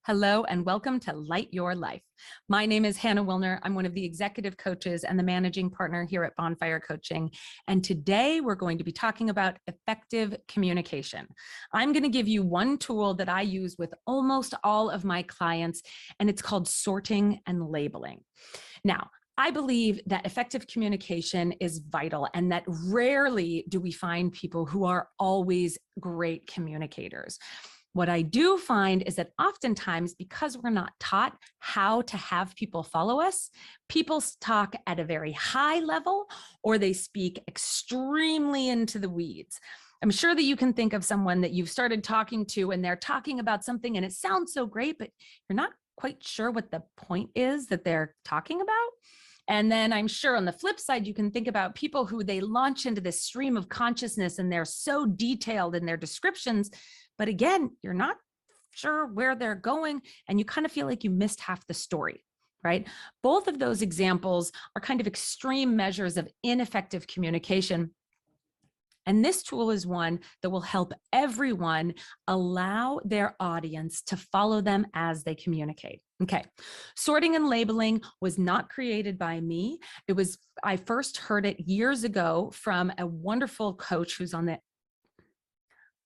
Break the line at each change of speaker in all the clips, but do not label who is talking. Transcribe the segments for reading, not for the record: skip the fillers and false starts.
Hello and welcome to Light Your Life. My name is Hannah Wilner. I'm one of the executive coaches and the managing partner here at Bonfire Coaching. And today we're going to be talking about effective communication. I'm going to give you one tool that I use with almost all of my clients, and it's called sorting and labeling. Now, I believe that effective communication is vital and that rarely do we find people who are always great communicators. What I do find is that oftentimes, because we're not taught how to have people follow us, people talk at a very high level or they speak extremely into the weeds. I'm sure that you can think of someone that you've started talking to and they're talking about something and it sounds so great, but you're not quite sure what the point is that they're talking about. And then I'm sure on the flip side, you can think about people who they launch into this stream of consciousness and they're so detailed in their descriptions. But again, you're not sure where they're going and you kind of feel like you missed half the story, right? Both of those examples are kind of extreme measures of ineffective communication. And this tool is one that will help everyone allow their audience to follow them as they communicate. Okay, sorting and labeling was not created by me. I first heard it years ago from a wonderful coach who's on the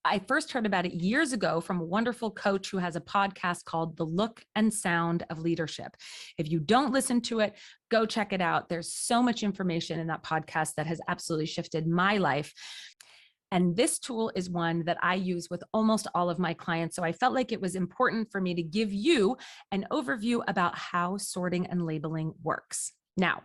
I first heard about it years ago from a wonderful coach who has a podcast called The Look and Sound of Leadership. If you don't listen to it, go check it out. There's so much information in that podcast that has absolutely shifted my life. And this tool is one that I use with almost all of my clients. So I felt like it was important for me to give you an overview about how sorting and labeling works. Now,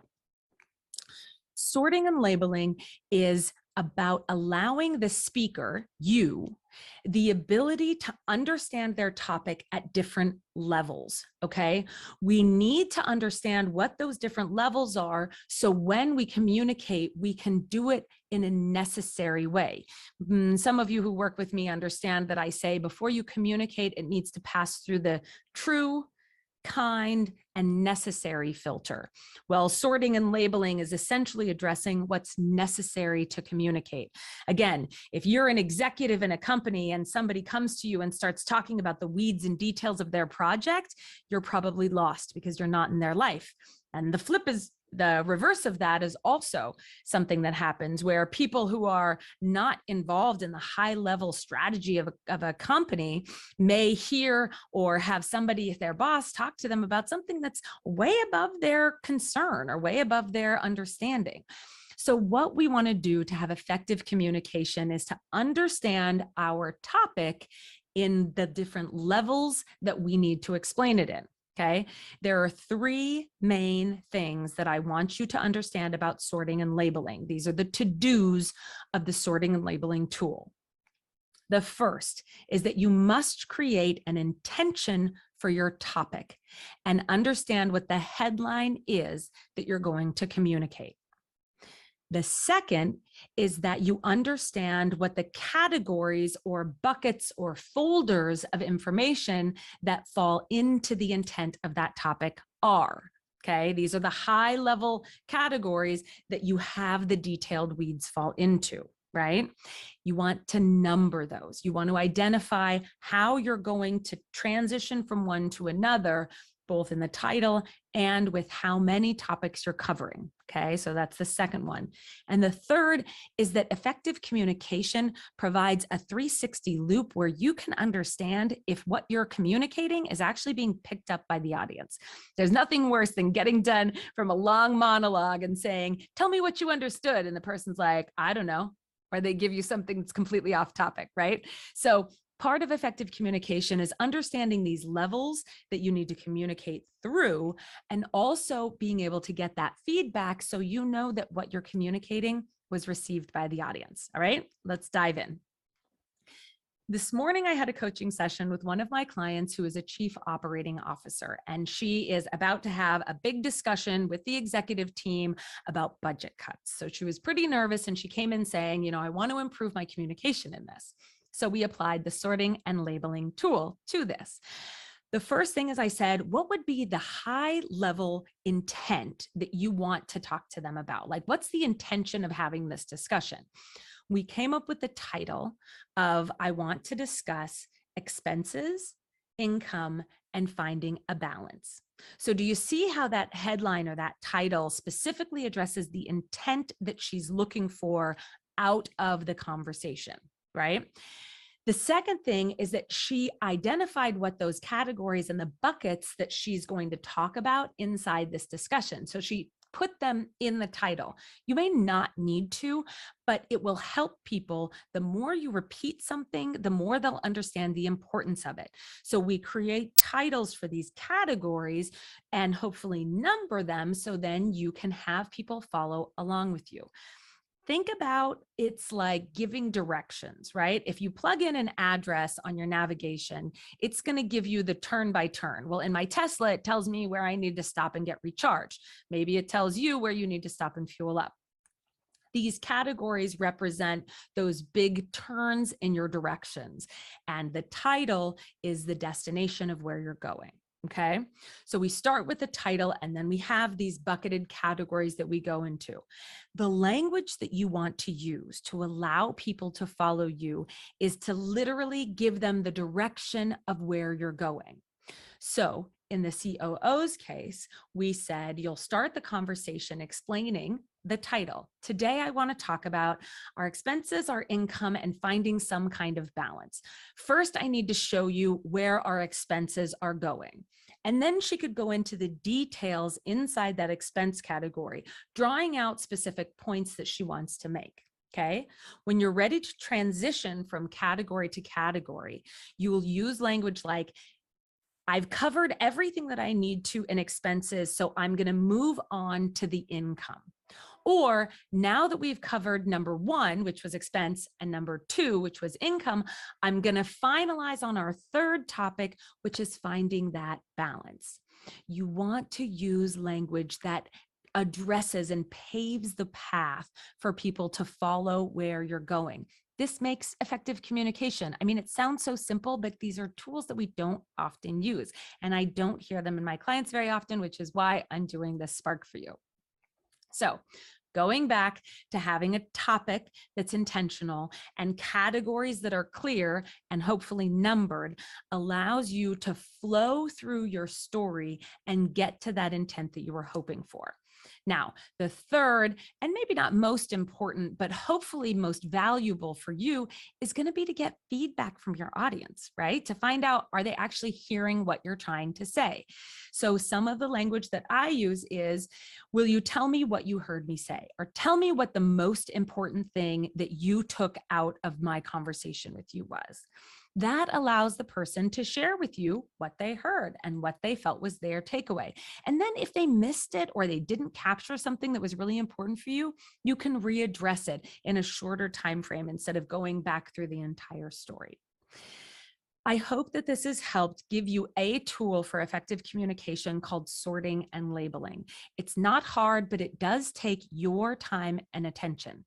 sorting and labeling is about allowing the speaker, you, the ability to understand their topic at different levels, okay? We need to understand what those different levels are so when we communicate, we can do it in a necessary way. Some of you who work with me understand that I say before you communicate, it needs to pass through the true, kind, and necessary filter. Well, sorting and labeling is essentially addressing what's necessary to communicate. Again, if you're an executive in a company and somebody comes to you and starts talking about the weeds and details of their project, you're probably lost because you're not in their life. And the reverse of that is also something that happens where people who are not involved in the high level strategy of a company may hear or have somebody, their boss, talk to them about something that's way above their concern or way above their understanding. So what we want to do to have effective communication is to understand our topic in the different levels that we need to explain it in. Okay, there are three main things that I want you to understand about sorting and labeling. These are the to-dos of the sorting and labeling tool. The first is that you must create an intention for your topic and understand what the headline is that you're going to communicate. The second is that you understand what the categories or buckets or folders of information that fall into the intent of that topic are. Okay, these are the high level categories that you have the detailed weeds fall into, right? You want to number those. You want to identify how you're going to transition from one to another, both in the title and with how many topics you're covering. Okay, so that's the second one. And the third is that effective communication provides a 360 loop where you can understand if what you're communicating is actually being picked up by the audience. There's nothing worse than getting done from a long monologue and saying, tell me what you understood. And the person's like, I don't know. Or they give you something that's completely off topic, right? So part of effective communication is understanding these levels that you need to communicate through and also being able to get that feedback so you know that what you're communicating was received by the audience. All right, let's dive in. This morning, I had a coaching session with one of my clients who is a chief operating officer, and she is about to have a big discussion with the executive team about budget cuts. So she was pretty nervous and she came in saying, I want to improve my communication in this. So we applied the sorting and labeling tool to this. The first thing is I said, what would be the high level intent that you want to talk to them about? Like, what's the intention of having this discussion? We came up with the title of I want to discuss expenses, income, and finding a balance. So do you see how that headline or that title specifically addresses the intent that she's looking for out of the conversation, right? The second thing is that she identified what those categories and the buckets that she's going to talk about inside this discussion. So she put them in the title. You may not need to, but it will help people. The more you repeat something, the more they'll understand the importance of it. So we create titles for these categories and hopefully number them so then you can have people follow along with you. Think about it's like giving directions, right? If you plug in an address on your navigation, it's going to give you the turn by turn. Well, in my Tesla, it tells me where I need to stop and get recharged. Maybe it tells you where you need to stop and fuel up. These categories represent those big turns in your directions, and the title is the destination of where you're going. Okay, so we start with the title and then we have these bucketed categories that we go into. The language that you want to use to allow people to follow you is to literally give them the direction of where you're going. So in the COO's case, we said you'll start the conversation explaining the title. Today, I want to talk about our expenses, our income, and finding some kind of balance. First, I need to show you where our expenses are going. And then she could go into the details inside that expense category, drawing out specific points that she wants to make. Okay. When you're ready to transition from category to category, you will use language like, I've covered everything that I need to in expenses, so I'm going to move on to the income. Or now that we've covered number one, which was expense, and number two, which was income, I'm going to finalize on our third topic, which is finding that balance. You want to use language that addresses and paves the path for people to follow where you're going. This makes effective communication. I mean, it sounds so simple, but these are tools that we don't often use. And I don't hear them in my clients very often, which is why I'm doing this Spark for you. So going back to having a topic that's intentional and categories that are clear and hopefully numbered allows you to flow through your story and get to that intent that you were hoping for. Now, the third, and maybe not most important, but hopefully most valuable for you is going to be to get feedback from your audience, right? To find out, are they actually hearing what you're trying to say? So some of the language that I use is, will you tell me what you heard me say? Or tell me what the most important thing that you took out of my conversation with you was. That allows the person to share with you what they heard and what they felt was their takeaway. And then if they missed it or they didn't capture something that was really important for you, you can readdress it in a shorter time frame instead of going back through the entire story. I hope that this has helped give you a tool for effective communication called sorting and labeling. It's not hard, but it does take your time and attention.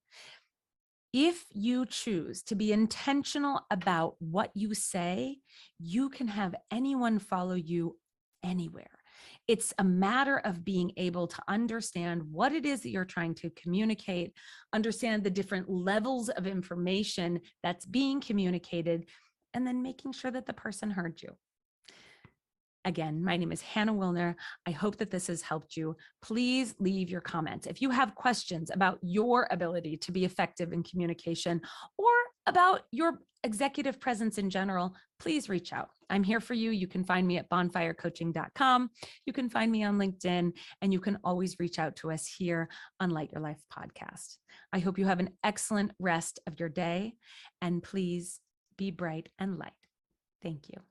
If you choose to be intentional about what you say, you can have anyone follow you anywhere. It's a matter of being able to understand what it is that you're trying to communicate, understand the different levels of information that's being communicated, and then making sure that the person heard you. Again, my name is Hannah Wilner. I hope that this has helped you. Please leave your comments. If you have questions about your ability to be effective in communication or about your executive presence in general, please reach out. I'm here for you. You can find me at bonfirecoaching.com. You can find me on LinkedIn, and you can always reach out to us here on Light Your Life podcast. I hope you have an excellent rest of your day, and please be bright and light. Thank you.